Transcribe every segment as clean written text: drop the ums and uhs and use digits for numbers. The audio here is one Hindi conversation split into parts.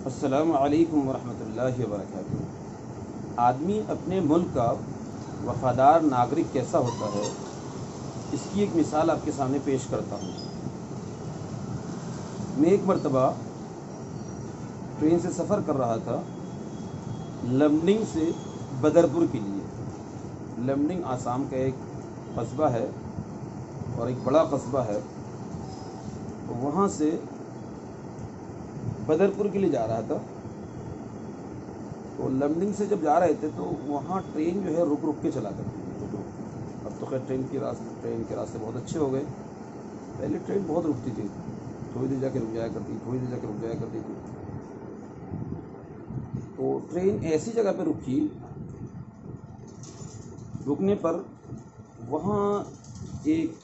अस्सलामु अलैकुम वरहमतुल्लाहि वबरकातुहू। आदमी अपने मुल्क का वफ़ादार नागरिक कैसा होता है, इसकी एक मिसाल आपके सामने पेश करता हूँ। मैं एक मरतबा ट्रेन से सफ़र कर रहा था लमडिंग से बदरपुर के लिए। लमडिंग आसाम का एक कस्बा है और एक बड़ा कस्बा है। तो वहाँ से बदरपुर के लिए जा रहा था। तो लमडिंग से जब जा रहे थे तो वहाँ ट्रेन जो है रुक रुक के चला करती थी, रुक रुक के। अब तो खैर ट्रेन के रास्ते बहुत अच्छे हो गए। पहले ट्रेन बहुत रुकती थी, थोड़ी देर जाके रुक जाया करती, थोड़ी देर जाके रुक जाया करती थी। तो ट्रेन ऐसी जगह पे रुकी, रुकने पर वहाँ एक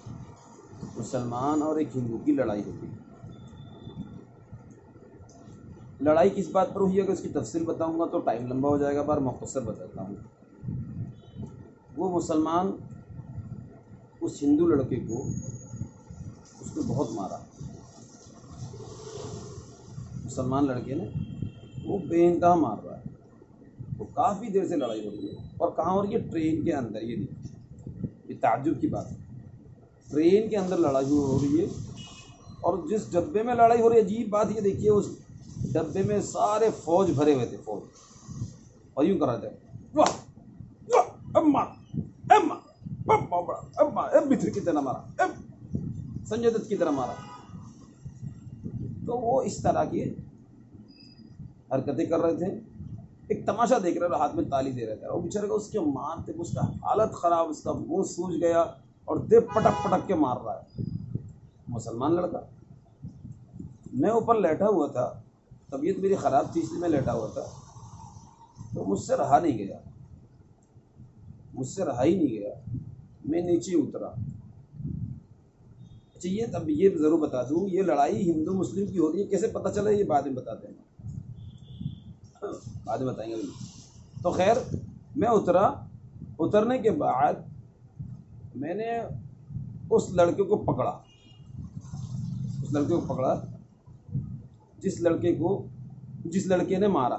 मुसलमान और एक हिंदू की लड़ाई हो गई। लड़ाई किस बात पर हुई है कि उसकी तफसील बताऊंगा तो टाइम लंबा हो जाएगा, पर मुख्तसर बताता हूँ। वो मुसलमान उस हिंदू लड़के को उसने बहुत मारा। मुसलमान लड़के ने वो बेइंतहा मार रहा है। तो काफ़ी देर से लड़ाई हो रही है और कहाँ हो रही है? ट्रेन के अंदर। ये देखिए, ये ताज्जुब की बात है। ट्रेन के अंदर लड़ाई हो रही है और जिस डब्बे में लड़ाई हो रही है, अजीब बात ये देखिए, उस डब्बे में सारे फौज भरे हुए थे, फौज। और यूँ कर रहे थे, वाह वाह अम्मा अम्मा अम्मा अम्मा, अब बिथर की तरह मारा, अब संजय दत्त की तरह मारा। तो वो इस तरह की हरकतें कर रहे थे। एक तमाशा देख रहे थे, हाथ में ताली दे रहे थे। और बेचारे को उसके मारते उसका हालत ख़राब, उसका मुंह सूज गया और दे पटक पटक के मार रहा है मुसलमान लड़का। मैं ऊपर लेटा हुआ था, तबीयत मेरी ख़राब थी इसलिए मैं लेटा हुआ था। तो मुझसे रहा नहीं गया, मुझसे रहा ही नहीं गया। मैं नीचे उतरा। अच्छा, ये तब ये ज़रूर बता दूँ, ये लड़ाई हिंदू मुस्लिम की हो रही है, कैसे पता चला ये बाद में बताते हैं, बाद में बताएंगे। तो खैर मैं उतरा। उतरने के बाद मैंने उस लड़के को पकड़ा, उस लड़के को पकड़ा जिस लड़के ने मारा।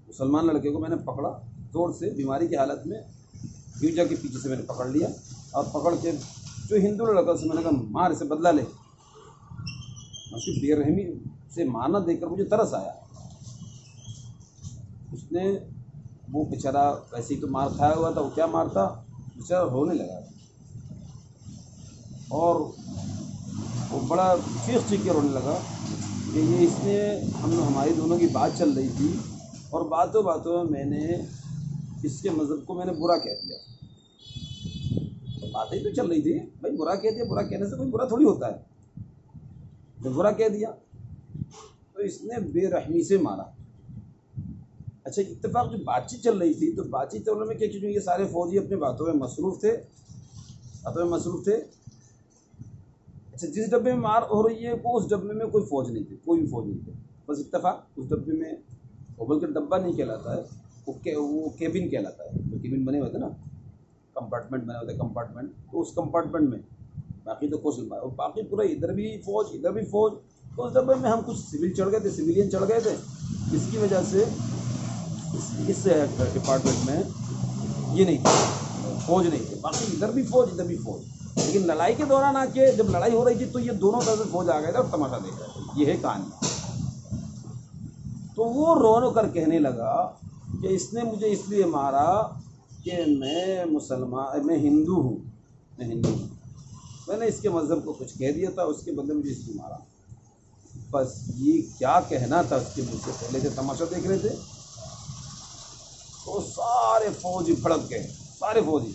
मुसलमान लड़के को मैंने पकड़ा जोर से, बीमारी की हालत में यूजा के पीछे से मैंने पकड़ लिया और पकड़ के जो हिंदू लड़का से मैंने कहा, मार, इसे बदला ले। उसकी बेरहमी से मारना देखकर मुझे तरस आया। उसने, वो बेचारा वैसे ही तो मार खाया हुआ था, वो क्या मारता, बेचारा रोने लगा और वो बड़ा चीख चीख के रोने लगा कि ये इसने, हमारी दोनों की बात चल रही थी और बातों बातों में मैंने इसके मज़हब को मैंने बुरा कह दिया। तो बातें तो चल रही थी भाई, बुरा कह दिया, बुरा कहने से कोई बुरा थोड़ी होता है। जब बुरा कह दिया तो इसने बेरहमी से मारा। अच्छा, इत्तेफाक जो बातचीत चल रही थी, तो बातचीत चलने में क्या, क्योंकि ये सारे फौजी अपने बातों में मसरूफ़ थे, अच्छा, जिस डब्बे में मार हो रही है वो उस डब्बे में कोई फ़ौज नहीं थी, कोई भी फ़ौज नहीं थे। बस इत्तेफाक उस डब्बे में, वो बल्कि डब्बा नहीं कहलाता है, वो केबिन कहलाता है। जो केबिन बने हुए थे ना, कंपार्टमेंट बने हुए थे, कंपार्टमेंट, तो उस कंपार्टमेंट में बाकी तो कुछ, और बाकी पूरा इधर भी फ़ौज इधर भी फ़ौज। तो उस डब्बे में हम कुछ सिविलियन चढ़ गए थे। इसकी वजह से इस डिपार्टमेंट में ये नहीं थी, फौज नहीं थी, बाकी इधर भी फौज इधर भी फौज। लेकिन लड़ाई के दौरान आके जब लड़ाई हो रही थी तो ये दोनों तरफ से फौज आ गए थे और तमाशा देख रहे थे। ये है कहानी। तो वो रो कर कहने लगा कि इसने मुझे इसलिए मारा कि मैं हिंदू हूँ, मैंने इसके मज़हब को कुछ कह दिया था, उसके बदले मुझे इसलिए मारा। बस ये क्या कहना था उसके मुँह से, पहले से तमाशा देख रहे थे। तो सारे फौजी भड़क गए, सारे फौजी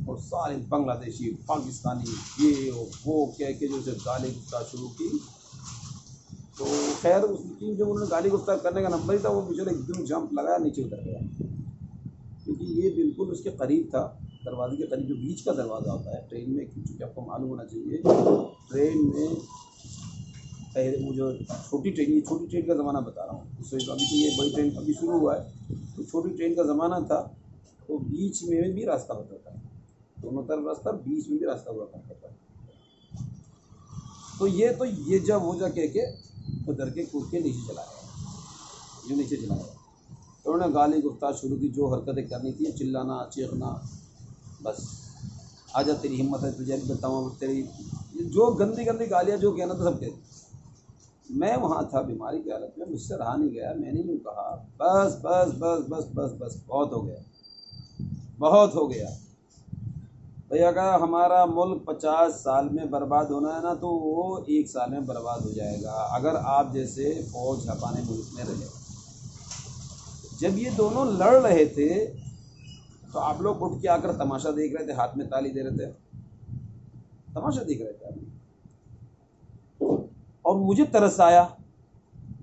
और सारे बांग्लादेशी, पाकिस्तानी, ये वो कह के जो उसे गाली गुस्ताख शुरू की। तो खैर उसकी जब उन्होंने गाली गुस्ताख करने का नंबर ही था, वो बेचारा एकदम जंप लगाया, नीचे उतर गया, क्योंकि ये बिल्कुल उसके करीब था, दरवाजे के करीब, जो बीच का दरवाज़ा होता है ट्रेन में। क्योंकि आपको मालूम होना चाहिए, ट्रेन में पहले वो जो छोटी ट्रेन का ज़माना बता रहा हूँ, उससे अभी तो ये बड़ी ट्रेन अभी शुरू हुआ है। तो छोटी ट्रेन का ज़माना था, तो बीच में भी रास्ता होता था, दोनों तरफ रास्ता, बीच में भी रास्ता हुआ करता था। तो ये जब हो जा कह के उधर के कूद के नीचे चला गया। यूँ नीचे चला गया। तो उन्होंने गाली गुफ्तार शुरू की, जो हरकतें करनी थी, चिल्लाना चीखना, बस आजा तेरी हिम्मत है तुझे भी बताऊँ तेरी, जो गंदी गंदी गालियाँ जो कहना था सब कह दी। मैं वहाँ था बीमारी की हालत में, मुझसे रहा नहीं गया, मैंने यूँ कहा बस बस बस बस बस बस बहुत हो गया, बहुत हो गया भैया। अगर हमारा मुल्क 50 साल में बर्बाद होना है ना, तो वो 1 साल में बर्बाद हो जाएगा अगर आप जैसे फौज छपाने मुल्क में रहे। जब ये दोनों लड़ रहे थे तो आप लोग उठ के आकर तमाशा देख रहे थे, हाथ में ताली दे रहे थे, तमाशा देख रहे थे आप। और मुझे तरस आया,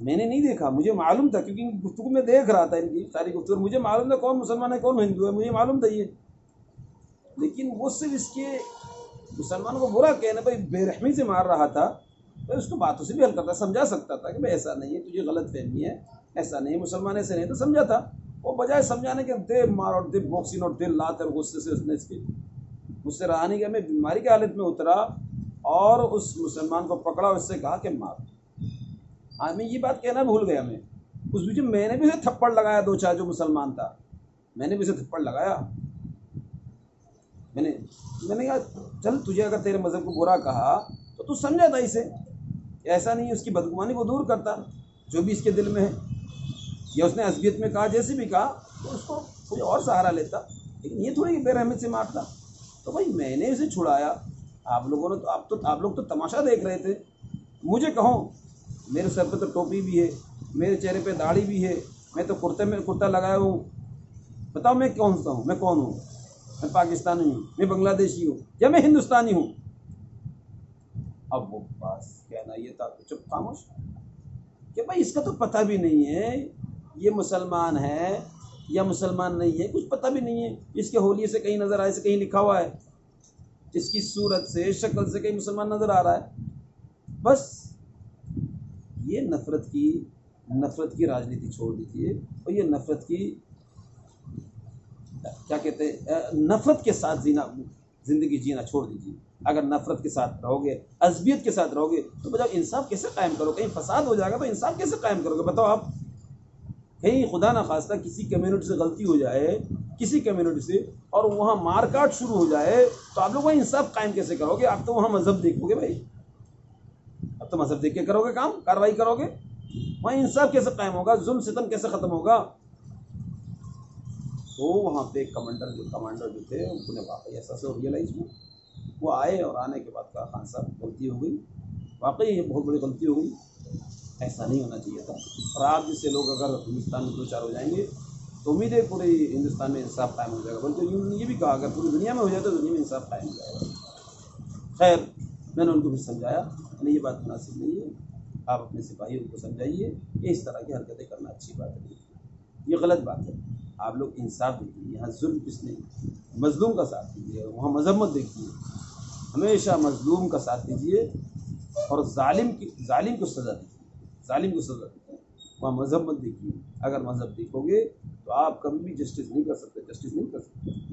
मैंने नहीं देखा, मुझे मालूम था क्योंकि गुफ्तगू में देख रहा था इनकी सारी गुफ्तगू, मुझे मालूम था कौन मुसलमान है कौन हिंदू है, मुझे मालूम था ये। लेकिन वो सिर्फ इसके मुसलमानों को बुरा कहने पर बेरहमी से मार रहा था, तो उसको बातों से भी हल करता, समझा सकता था कि भाई ऐसा नहीं है, तुझे गलत फहमी है, ऐसा नहीं, मुसलमान ऐसे नहीं, तो समझा था। वो बजाय समझाने के दे मार और दे बॉक्सिंग और दे लात, और गुस्से से उसने इसके मुझसे रहा नहीं गया। मैं बीमारी की हालत में उतरा और उस मुसलमान को पकड़ा और उससे कहा कि मार। आज मैं ये बात कहना भूल गया, मैं उस बीच मैंने भी उसे थप्पड़ लगाया, 2-4 जो मुसलमान था मैंने भी उसे थप्पड़ लगाया। मैंने कहा चल, तुझे अगर तेरे मज़हब को बुरा कहा तो तू समझा था इसे, ऐसा नहीं उसकी बदगुमानी को दूर करता जो भी इसके दिल में है, या उसने असबियत में कहा जैसे भी कहा तो उसको कोई और सहारा लेता, लेकिन ये थोड़ी बेरहमत से मारता। तो भाई मैंने उसे छुड़ाया, आप लोगों ने तो आप लोग तो तमाशा देख रहे थे। मुझे कहो, मेरे सर पे तो टोपी भी है, मेरे चेहरे पे दाढ़ी भी है, मैं तो कुर्ते में कुर्ता लगाया हूँ, बताओ मैं कौन सा हूँ, मैं कौन हूँ? मैं पाकिस्तानी हूँ, मैं बांग्लादेशी हूँ, या मैं हिंदुस्तानी हूँ? अब वो बस कहना ये था, तो चुप खामोश कि भाई इसका तो पता भी नहीं है ये मुसलमान है या मुसलमान नहीं है, कुछ पता भी नहीं है, इसके होलिये से कहीं नज़र आए से कहीं लिखा हुआ है, इसकी सूरत से शक्ल से कहीं मुसलमान नज़र आ रहा है। बस ये नफ़रत की राजनीति छोड़ दीजिए, और ये नफ़रत की क्या कहते हैं, नफ़रत के साथ ज़िंदगी जीना छोड़ दीजिए। अगर नफ़रत के साथ रहोगे, अज़बियत के साथ रहोगे, तो बताओ इंसाफ कैसे कायम करोगे? कहीं फसाद हो जाएगा तो इंसाफ कैसे कायम करोगे? बताओ आप, कहीं खुदा ना खास्ता किसी कम्युनिटी से गलती हो जाए, किसी कम्युनिटी से, और वहाँ मारकाट शुरू हो जाए, तो आप लोग वहाँ इंसाफ कायम कैसे करोगे? आप तो वहाँ मज़हब देखोगे भाई, अब तो मज़हब देख के करोगे काम, कार्रवाई करोगे, वहाँ इंसाफ कैसे कायम होगा? जुल्म सितम कैसे ख़त्म होगा? तो वहाँ पे कमांडर जो थे उन्होंने वाकई ऐसा से रियलाइज़ हुआ, वो आए और आने के बाद कहा खान साहब गलती हो गई, वाकई ये बहुत बड़ी गलती हो गई, ऐसा नहीं होना चाहिए था। और आप जैसे लोग अगर हिंदुस्तान में 2-4 हो जाएंगे तो उम्मीद है पूरे हिंदुस्तान में इंसाफ कायम हो जाएगा। बल्कि ये भी कहा अगर पूरी दुनिया में हो जाए तो दुनिया में इंसाफ कायम हो जाएगा। खैर मैंने उनको भी समझाया, मैंने ये बात मुनासिब नहीं है, आप अपने सिपाहियों को समझाइए कि इस तरह की हरकतें करना अच्छी बात नहीं, ये गलत बात है। आप लोग इंसाफ दीजिए, यहाँ जुल्म किसने, मजलूम का साथ दीजिए, वहाँ मजहब मत देखिए, हमेशा मजलूम का साथ दीजिए और जालिम को सज़ा दीजिए, वहाँ मजहब मत देखिए। अगर मजहब देखोगे तो आप कभी भी जस्टिस नहीं कर सकते,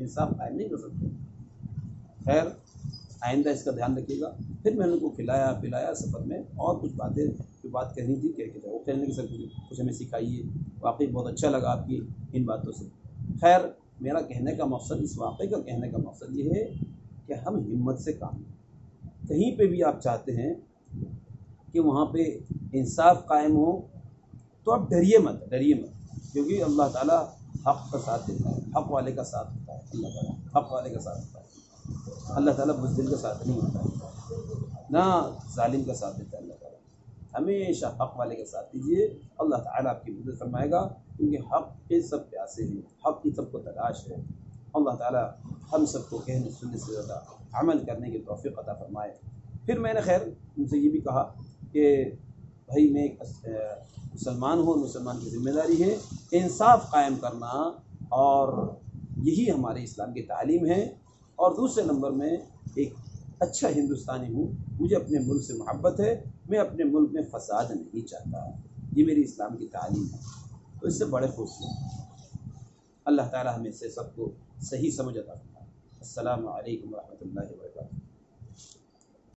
इंसाफ कायम नहीं कर सकते। खैर आइंदा इसका ध्यान रखिएगा। फिर मैंने उनको खिलाया पिलाया सफ़र में, और कुछ बातें जो बात कहनी थी कह के जाओ, वो कहने के सर कुछ हमें सिखाइए, वाकई बहुत अच्छा लगा आपकी इन बातों से। खैर मेरा कहने का मकसद, इस वाक़े का कहने का मकसद ये है कि हम हिम्मत से काम लें। कहीं पे भी आप चाहते हैं कि वहाँ पे इंसाफ कायम हो तो आप डरिए मत, क्योंकि अल्लाह ताला हक़ का साथ देता है, हक़ वाले का साथ होता है, अल्लाह ताला हक़ वाले का साथ होता है, अल्लाह ताला बुज़दिल का साथ नहीं होता है, ना जालिम का साथ देता है अल्लाह ताला। हमेशा हक़ वाले का साथ दीजिए, अल्लाह ताला आपकी मदद फरमाएगा, क्योंकि हक़ के सब प्यासे हैं, हक़ की सबको तलाश है। अल्लाह ताला हम सबको कहने सुनने से ज़्यादा अमल करने की तौफ़ीक़ अता फरमाए। फिर मैंने खैर उनसे ये भी कहा कि भाई मैं एक मुसलमान हूँ, मुसलमान की ज़िम्मेदारी है इंसाफ कायम करना, और यही हमारे इस्लाम की तालीम है। और दूसरे नंबर में एक अच्छा हिंदुस्तानी हूँ, मुझे अपने मुल्क से मोहब्बत है, मैं अपने मुल्क में फ़साद नहीं चाहता, ये मेरी इस्लाम की तालीम है। तो इससे बड़े खुश हैं। अल्लाह ताला हमें से सबको सही समझ अता फरमाए। अस्सलामु अलैकुम व रहमतुल्लाहि व बरकातुहू।